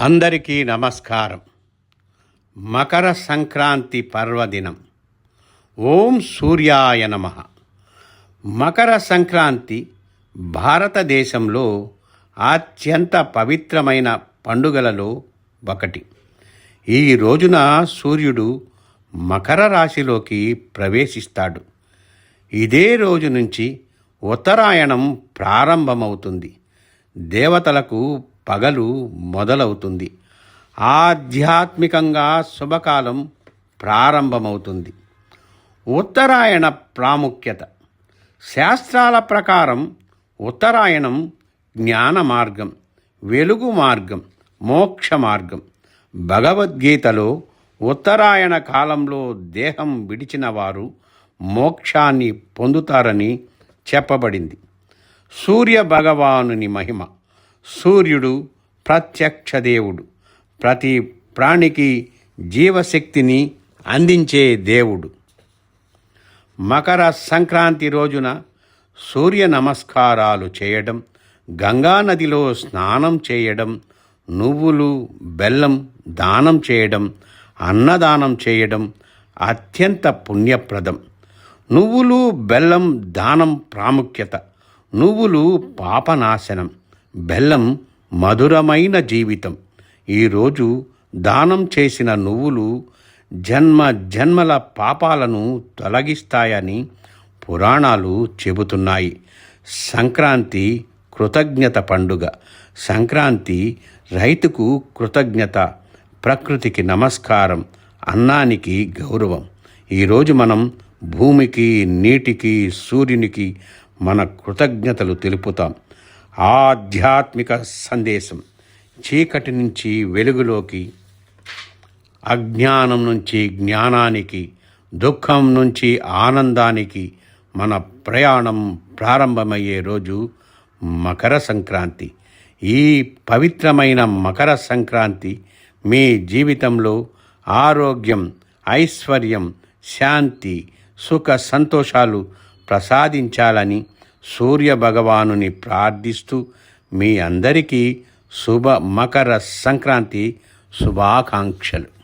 అందరికీ నమస్కారం. మకర సంక్రాంతి పర్వదినం. ఓం సూర్యాయ నమః. మకర సంక్రాంతి భారతదేశంలో అత్యంత పవిత్రమైన పండుగలలో ఒకటి. ఈ రోజున సూర్యుడు మకర రాశిలోకి ప్రవేశిస్తాడు. ఇదే రోజు నుంచి ఉత్తరాయణం ప్రారంభమవుతుంది. దేవతలకు పగలు మొదలవుతుంది. ఆధ్యాత్మికంగా శుభకాలం ప్రారంభమవుతుంది. ఉత్తరాయణ ప్రాముఖ్యత. శాస్త్రాల ప్రకారం ఉత్తరాయణం జ్ఞాన మార్గం, వెలుగు మార్గం, మోక్ష మార్గం. భగవద్గీతలో ఉత్తరాయణ కాలంలో దేహం విడిచిన వారు మోక్షాన్ని పొందుతారని చెప్పబడింది. సూర్య భగవానుని మహిమ. సూర్యుడు ప్రత్యక్ష దేవుడు. ప్రతి ప్రాణికి జీవశక్తిని అందించే దేవుడు. మకర సంక్రాంతి రోజున సూర్య నమస్కారాలు చేయడం, గంగానదిలో స్నానం చేయడం, నువ్వులు బెల్లం దానం చేయడం, అన్నదానం చేయడం అత్యంత పుణ్యప్రదం. నువ్వులు బెల్లం దానం ప్రాముఖ్యత. నువ్వులు పాపనాశనం, బెల్లం మధురమైన జీవితం. ఈరోజు దానం చేసిన నువ్వులు జన్మ జన్మల పాపాలను తొలగిస్తాయని పురాణాలు చెబుతున్నాయి. సంక్రాంతి కృతజ్ఞత పండుగ. సంక్రాంతి రైతుకు కృతజ్ఞత, ప్రకృతికి నమస్కారం, అన్నానికి గౌరవం. ఈరోజు మనం భూమికి, నీటికి, సూర్యునికి మన కృతజ్ఞతలు తెలుపుతాం. ఆధ్యాత్మిక సందేశం. చీకటి నుంచి వెలుగులోకి, అజ్ఞానం నుంచి జ్ఞానానికి, దుఃఖం నుంచి ఆనందానికి మన ప్రయాణం ప్రారంభమయ్యే రోజు మకర సంక్రాంతి. ఈ పవిత్రమైన మకర సంక్రాంతి మీ జీవితంలో ఆరోగ్యం, ఐశ్వర్యం, శాంతి, సుఖ సంతోషాలు ప్రసాదించాలని సూర్య భగవానుని ప్రార్థిస్తూ మీ అందరికీ శుభ మకర సంక్రాంతి శుభాకాంక్షలు.